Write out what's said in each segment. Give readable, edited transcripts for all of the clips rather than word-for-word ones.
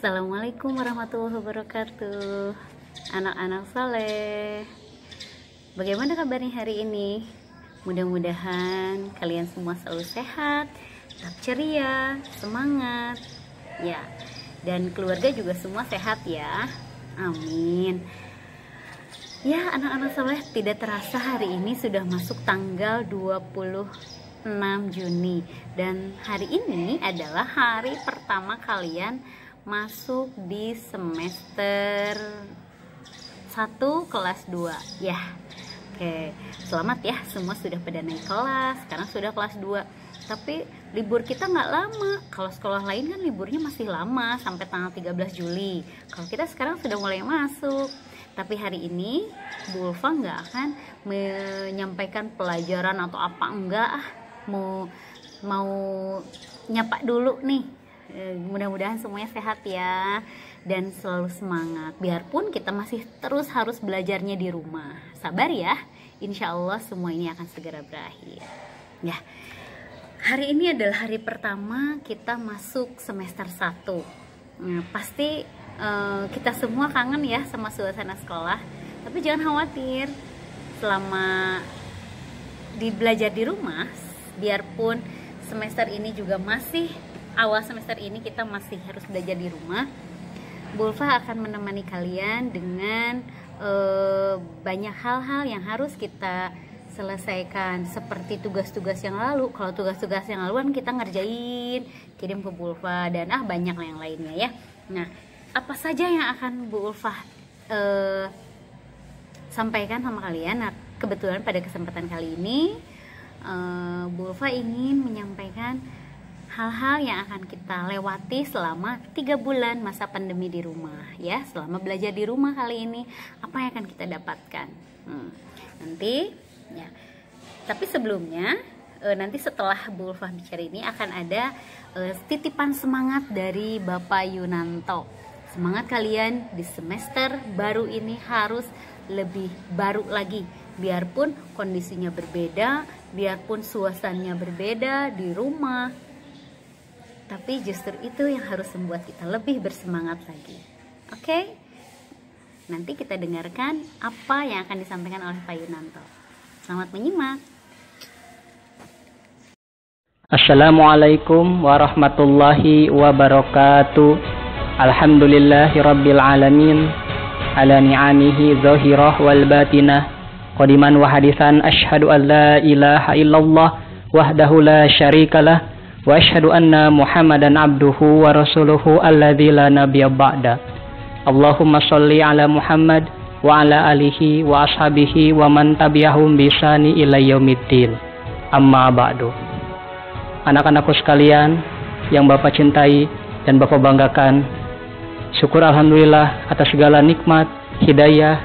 Assalamualaikum warahmatullahi wabarakatuh. Anak-anak saleh, bagaimana kabarnya hari ini? Mudah-mudahan kalian semua selalu sehat, tetap ceria, semangat ya, dan keluarga juga semua sehat ya. Amin. Ya, anak-anak saleh, tidak terasa hari ini sudah masuk tanggal 26 Juni, dan hari ini adalah hari pertama kalian masuk di semester 1 kelas 2 ya. Oke, selamat ya, semua sudah pada naik kelas, sekarang sudah kelas 2. Tapi libur kita nggak lama. Kalau sekolah lain kan liburnya masih lama, sampai tanggal 13 Juli. Kalau kita sekarang sudah mulai masuk. Tapi hari ini Bu Ulfa nggak akan menyampaikan pelajaran atau apa, enggak. Mau nyapa dulu nih. Mudah-mudahan semuanya sehat ya, dan selalu semangat. Biarpun kita masih terus harus belajarnya di rumah, sabar ya, insya Allah semua ini akan segera berakhir ya. Hari ini adalah hari pertama kita masuk semester 1. Pasti kita semua kangen ya sama suasana sekolah. Tapi jangan khawatir, selama belajar di rumah, biarpun semester ini juga masih awal semester ini kita masih harus belajar di rumah, Bu Ulfa akan menemani kalian dengan banyak hal-hal yang harus kita selesaikan, seperti tugas-tugas yang lalu. Kalau tugas-tugas yang lalu kan kita ngerjain, kirim ke Bu Ulfa, dan banyak yang lainnya ya. Nah, apa saja yang akan Bu Ulfa sampaikan sama kalian? Nah, kebetulan pada kesempatan kali ini Bu Ulfa ingin menyampaikan hal-hal yang akan kita lewati selama 3 bulan masa pandemi di rumah ya. Selama belajar di rumah kali ini, apa yang akan kita dapatkan nanti ya. Tapi sebelumnya, nanti setelah Bu Ulfa bicara ini akan ada titipan semangat dari Bapak Yunanto. Semangat kalian di semester baru ini harus lebih baru lagi. Biarpun kondisinya berbeda, biarpun suasananya berbeda di rumah, tapi justru itu yang harus membuat kita lebih bersemangat lagi. Oke? Nanti kita dengarkan apa yang akan disampaikan oleh Pak Yunanto. Selamat menyimak. Assalamualaikum warahmatullahi wabarakatuh. Alhamdulillahi rabbil alamin, ala ni'amihi zahirah wal batinah, qadiman wa hadisan, asyhadu an la ilaha illallah wahdahu la syarikalah, wa asyhadu anna Muhammadan abduhu wa rasuluhu alladzi la nabiyya ba'da. Allahumma sholli ala Muhammad wa ala alihi wa ashabihi wa man tabi'ahum bi ihsani ila yaumiddin. Amma ba'du. Anak-anakku sekalian yang Bapak cintai dan Bapak banggakan, syukur alhamdulillah atas segala nikmat, hidayah,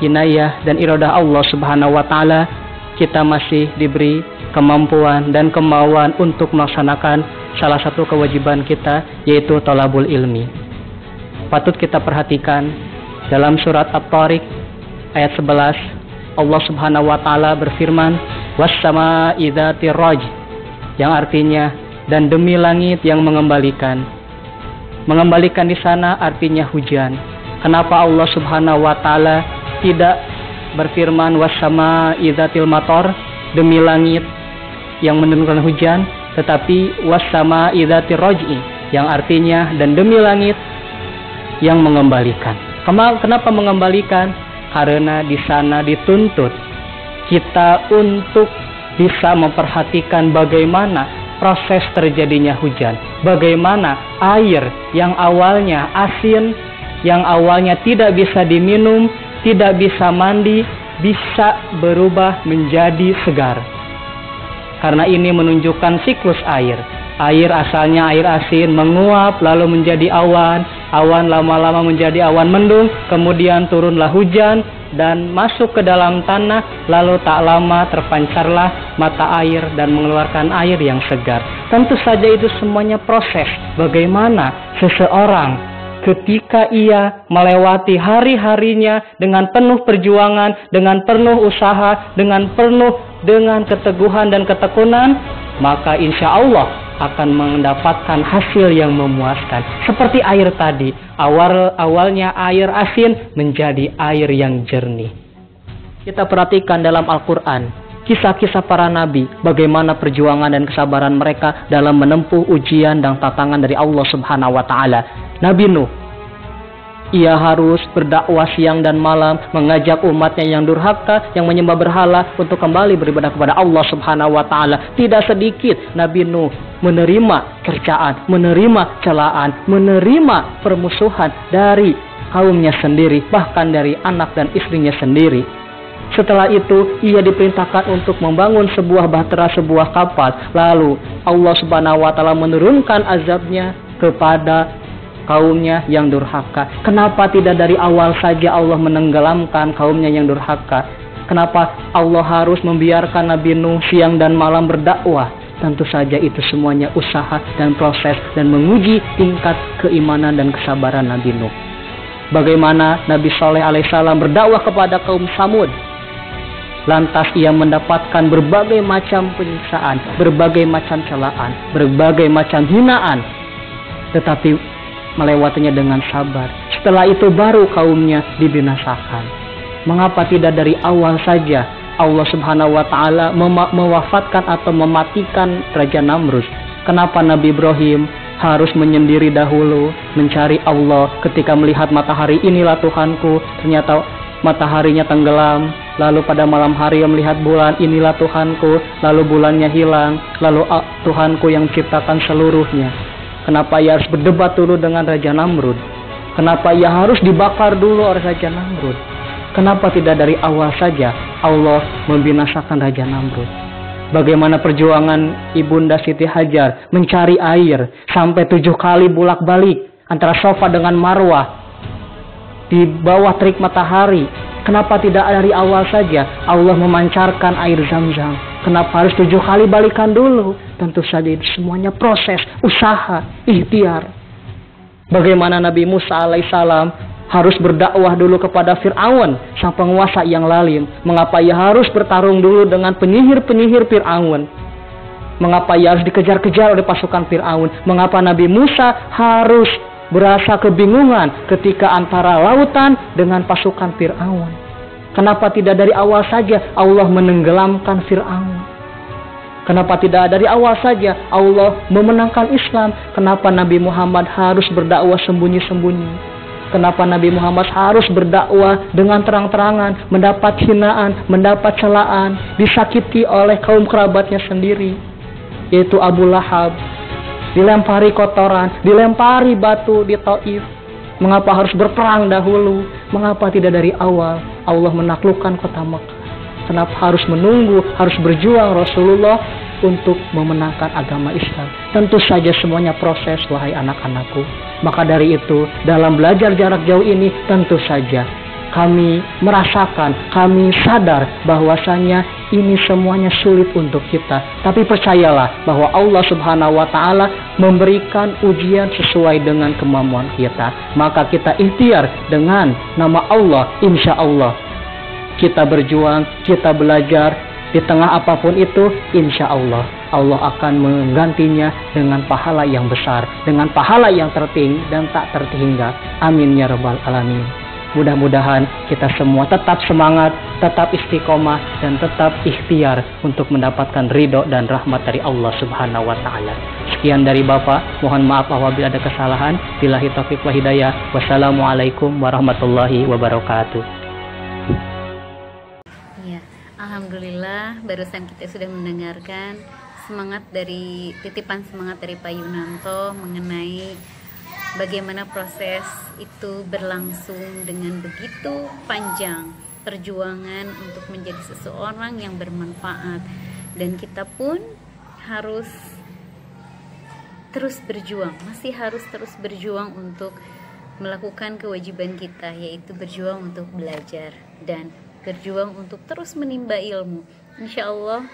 inayah dan iradah Allah Subhanahu wa taala, kita masih diberi kemampuan dan kemauan untuk melaksanakan salah satu kewajiban kita, yaitu thalabul ilmi. Patut kita perhatikan dalam surat At-Tariq ayat 11, Allah Subhanahu wa taala berfirman, was-samaa'i dzatir raj, yang artinya dan demi langit yang mengembalikan. Mengembalikan di sana artinya hujan. Kenapa Allah Subhanahu wa taala tidak berfirman was-samaa'i dzatil matar, demi langit yang menurunkan hujan, tetapi was-samaa'i dzatir raj'i, yang artinya dan demi langit yang mengembalikan. Kenapa mengembalikan? Karena di sana dituntut kita untuk bisa memperhatikan bagaimana proses terjadinya hujan, bagaimana air yang awalnya asin, yang awalnya tidak bisa diminum, tidak bisa mandi, bisa berubah menjadi segar. Karena ini menunjukkan siklus air. Air asalnya air asin, menguap lalu menjadi awan, awan lama-lama menjadi awan mendung, kemudian turunlah hujan dan masuk ke dalam tanah, lalu tak lama terpancarlah mata air dan mengeluarkan air yang segar. Tentu saja itu semuanya proses bagaimana seseorang ketika ia melewati hari-harinya dengan penuh perjuangan, dengan penuh usaha, dengan keteguhan dan ketekunan, maka insya Allah akan mendapatkan hasil yang memuaskan. Seperti air tadi, awalnya air asin menjadi air yang jernih. Kita perhatikan dalam Al-Quran, kisah-kisah para nabi, bagaimana perjuangan dan kesabaran mereka dalam menempuh ujian dan tantangan dari Allah Subhanahu wa Ta'ala. Nabi Nuh, ia harus berdakwah siang dan malam, mengajak umatnya yang durhaka, yang menyembah berhala untuk kembali beribadah kepada Allah Subhanahu wa Ta'ala. Tidak sedikit Nabi Nuh menerima cercaan, menerima celaan, menerima permusuhan dari kaumnya sendiri, bahkan dari anak dan istrinya sendiri. Setelah itu ia diperintahkan untuk membangun sebuah bahtera, sebuah kapal. Lalu Allah Subhanahu wa Ta'ala menurunkan azabnya kepada kaumnya yang durhaka. Kenapa tidak dari awal saja Allah menenggelamkan kaumnya yang durhaka? Kenapa Allah harus membiarkan Nabi Nuh siang dan malam berdakwah? Tentu saja itu semuanya usaha dan proses dan menguji tingkat keimanan dan kesabaran Nabi Nuh. Bagaimana Nabi Saleh alaihissalam berdakwah kepada kaum Samud? Lantas ia mendapatkan berbagai macam penyiksaan, berbagai macam celaan, berbagai macam hinaan. Tetapi melewatinya dengan sabar. Setelah itu baru kaumnya dibinasakan. Mengapa tidak dari awal saja Allah Subhanahu wa Ta'ala mewafatkan atau mematikan Raja Namrud? Kenapa Nabi Ibrahim harus menyendiri dahulu mencari Allah ketika melihat matahari, inilah Tuhanku, ternyata mataharinya tenggelam. Lalu pada malam hari melihat bulan, inilah Tuhanku, lalu bulannya hilang, lalu Tuhanku yang menciptakan seluruhnya. Kenapa ia harus berdebat dulu dengan Raja Namrud? Kenapa ia harus dibakar dulu oleh Raja Namrud? Kenapa tidak dari awal saja Allah membinasakan Raja Namrud? Bagaimana perjuangan Ibunda Siti Hajar mencari air sampai 7 kali bolak-balik antara Safa dengan Marwah di bawah terik matahari. Kenapa tidak dari awal saja Allah memancarkan air Zam-Zam? Kenapa harus 7 kali balikan dulu? Tentu saja itu semuanya proses, usaha, ikhtiar. Bagaimana Nabi Musa alaihissalam harus berdakwah dulu kepada Fir'aun, sang penguasa yang lalim. Mengapa ia harus bertarung dulu dengan penyihir-penyihir Fir'aun? Mengapa ia harus dikejar-kejar oleh pasukan Fir'aun? Mengapa Nabi Musa harus berasa kebingungan ketika antara lautan dengan pasukan Fir'aun? Kenapa tidak dari awal saja Allah menenggelamkan Fir'aun? Kenapa tidak dari awal saja Allah memenangkan Islam? Kenapa Nabi Muhammad harus berdakwah sembunyi-sembunyi? Kenapa Nabi Muhammad harus berdakwah dengan terang-terangan, mendapat hinaan, mendapat celaan, disakiti oleh kaum kerabatnya sendiri, yaitu Abu Lahab, dilempari kotoran, dilempari batu di Taif? Mengapa harus berperang dahulu? Mengapa tidak dari awal Allah menaklukkan kota Makkah? Kenapa harus menunggu, harus berjuang Rasulullah untuk memenangkan agama Islam? Tentu saja semuanya proses, wahai anak-anakku. Maka dari itu, dalam belajar jarak jauh ini, tentu saja kami merasakan, kami sadar bahwasanya ini semuanya sulit untuk kita. Tapi percayalah bahwa Allah Subhanahu wa Ta'ala memberikan ujian sesuai dengan kemampuan kita. Maka kita ikhtiar dengan nama Allah, insya Allah. Kita berjuang, kita belajar, di tengah apapun itu, insya Allah, Allah akan menggantinya dengan pahala yang besar, dengan pahala yang tertinggi dan tak terhingga. Amin ya rabbal alamin. Mudah-mudahan kita semua tetap semangat, tetap istiqomah, dan tetap ikhtiar untuk mendapatkan ridho dan rahmat dari Allah Subhanahu wa Ta'ala. Sekian dari Bapak, mohon maaf apabila ada kesalahan. Billahi taufiq wa hidayah. Wassalamualaikum warahmatullahi wabarakatuh. Alhamdulillah, barusan kita sudah mendengarkan titipan semangat dari Pak Yunanto mengenai bagaimana proses itu berlangsung dengan begitu panjang perjuangan untuk menjadi seseorang yang bermanfaat, dan kita pun harus terus berjuang, masih harus terus berjuang untuk melakukan kewajiban kita, yaitu berjuang untuk belajar dan berjuang untuk terus menimba ilmu. Insya Allah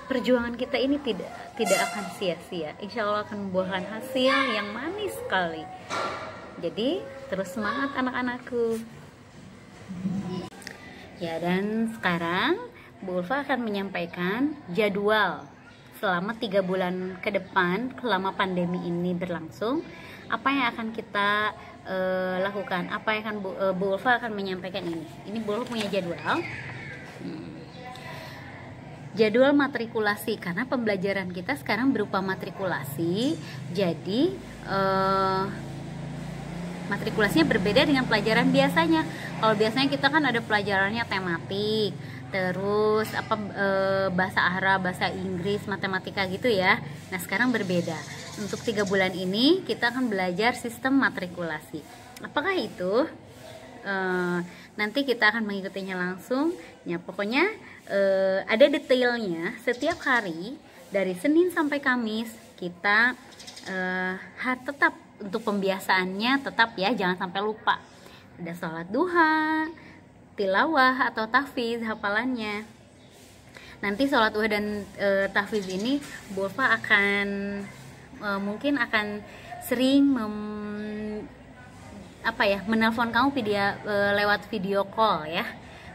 perjuangan kita ini tidak akan sia-sia. Insya Allah akan membuahkan hasil yang manis sekali. Jadi terus semangat anak-anakku. Ya, dan sekarang Bu Ulfa akan menyampaikan jadwal selama 3 bulan ke depan selama pandemi ini berlangsung, apa yang akan kita lakukan, apa yang akan Bu Ulfa akan menyampaikan ini Bu Ulfa punya jadwal. Jadwal matrikulasi, karena pembelajaran kita sekarang berupa matrikulasi, jadi matrikulasinya berbeda dengan pelajaran biasanya. Kalau biasanya kita kan ada pelajarannya tematik, terus bahasa Arab, bahasa Inggris, matematika gitu ya. Nah sekarang berbeda. Untuk 3 bulan ini kita akan belajar sistem matrikulasi. Apakah itu? Nanti kita akan mengikutinya langsung. Ya pokoknya ada detailnya. Setiap hari dari Senin sampai Kamis kita tetap untuk pembiasaannya tetap ya, jangan sampai lupa. Ada sholat duha, tilawah atau tahfiz hafalannya. Nanti sholat duha dan tahfiz ini Bu Ulfa akan mungkin akan sering menelpon kamu lewat video call ya,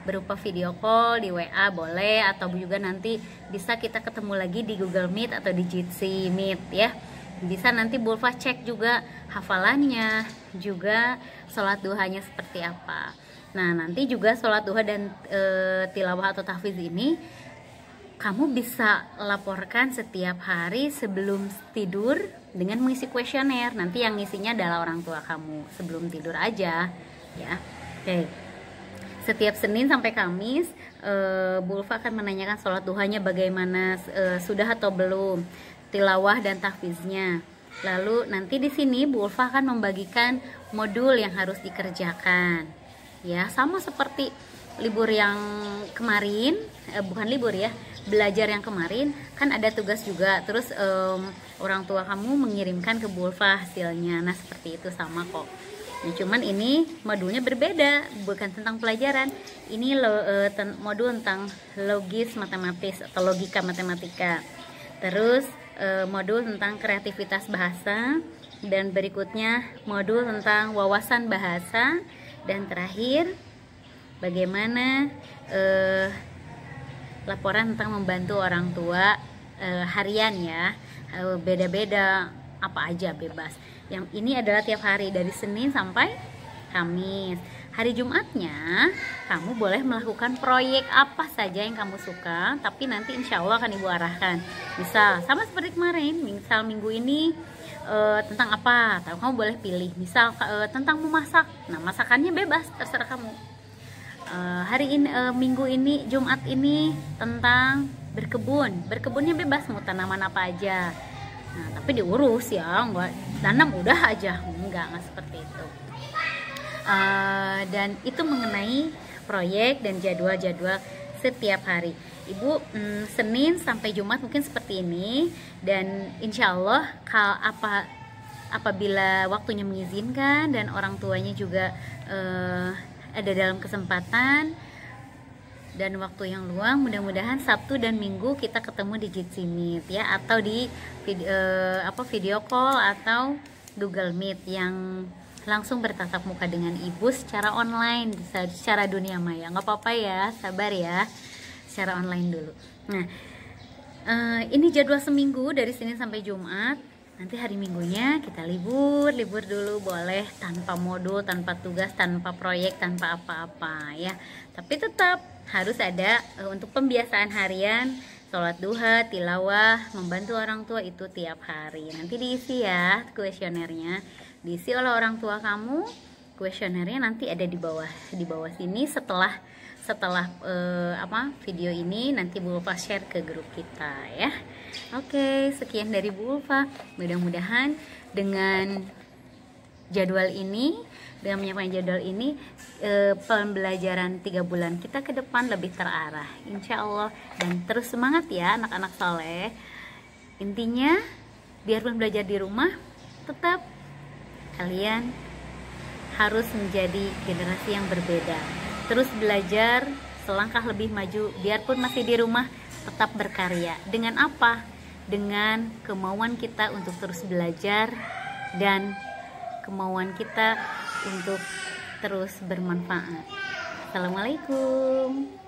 berupa video call di WA boleh, atau juga nanti bisa kita ketemu lagi di Google Meet atau di Jitsi Meet ya. Bisa nanti Bu Ulfa cek juga hafalannya, juga sholat duhanya seperti apa. Nah nanti juga sholat duha dan tilawah atau tahfiz ini kamu bisa laporkan setiap hari sebelum tidur dengan mengisi kuesioner. Nanti yang ngisinya adalah orang tua kamu sebelum tidur aja ya. Oke. Setiap Senin sampai Kamis Bu Ulfa akan menanyakan sholat duhanya bagaimana, sudah atau belum, tilawah dan tahfiznya. Lalu nanti di sini Bu Ulfa akan membagikan modul yang harus dikerjakan. Ya, sama seperti libur yang kemarin, bukan libur ya, belajar yang kemarin kan ada tugas juga. Terus orang tua kamu mengirimkan ke Bu Ulfa hasilnya. Nah, seperti itu sama kok. Nah, cuman ini modulnya berbeda, bukan tentang pelajaran. Ini modul tentang logis matematis atau logika matematika. Terus modul tentang kreativitas bahasa, dan berikutnya modul tentang wawasan bahasa, dan terakhir bagaimana laporan tentang membantu orang tua harian ya. Beda-beda, apa aja bebas. Yang ini adalah tiap hari dari Senin sampai Kamis. Hari Jumatnya kamu boleh melakukan proyek apa saja yang kamu suka, tapi nanti insya Allah akan Ibu arahkan. Misal sama seperti kemarin, misal minggu ini tentang apa, atau kamu boleh pilih. Misal tentang memasak, nah masakannya bebas, terserah kamu. Hari ini minggu ini, Jumat ini tentang berkebunnya bebas, mau tanaman apa aja. Nah tapi diurus ya, enggak tanam udah aja, enggak seperti itu. Dan itu mengenai proyek dan jadwal-jadwal setiap hari. Ibu Senin sampai Jumat mungkin seperti ini, dan insya Allah apabila waktunya mengizinkan dan orang tuanya juga ada dalam kesempatan dan waktu yang luang, mudah-mudahan Sabtu dan Minggu kita ketemu di Jitsi Meet ya, atau di video call atau Google Meet yang langsung bertatap muka dengan Ibu secara online, secara dunia maya. Nggak apa-apa ya, sabar ya, secara online dulu. Nah ini jadwal seminggu dari Senin sampai Jumat. Nanti hari Minggunya kita libur dulu, boleh tanpa modul, tanpa tugas, tanpa proyek, tanpa apa-apa ya. Tapi tetap harus ada untuk pembiasaan harian, sholat duha, tilawah, membantu orang tua itu tiap hari. Nanti diisi ya kuesionernya, diisi oleh orang tua kamu. Kuesionernya nanti ada di bawah sini setelah video ini nanti Bu Ulfa share ke grup kita ya. Oke, sekian dari Bu Ulfa. Mudah-mudahan dengan menyampaikan jadwal ini pembelajaran 3 bulan kita ke depan lebih terarah insya Allah. Dan terus semangat ya anak-anak soleh. Intinya biarpun belajar di rumah, tetap kalian harus menjadi generasi yang berbeda. Terus belajar selangkah lebih maju, biarpun masih di rumah tetap berkarya. Dengan apa? Dengan kemauan kita untuk terus belajar dan kemauan kita untuk terus bermanfaat. Assalamualaikum.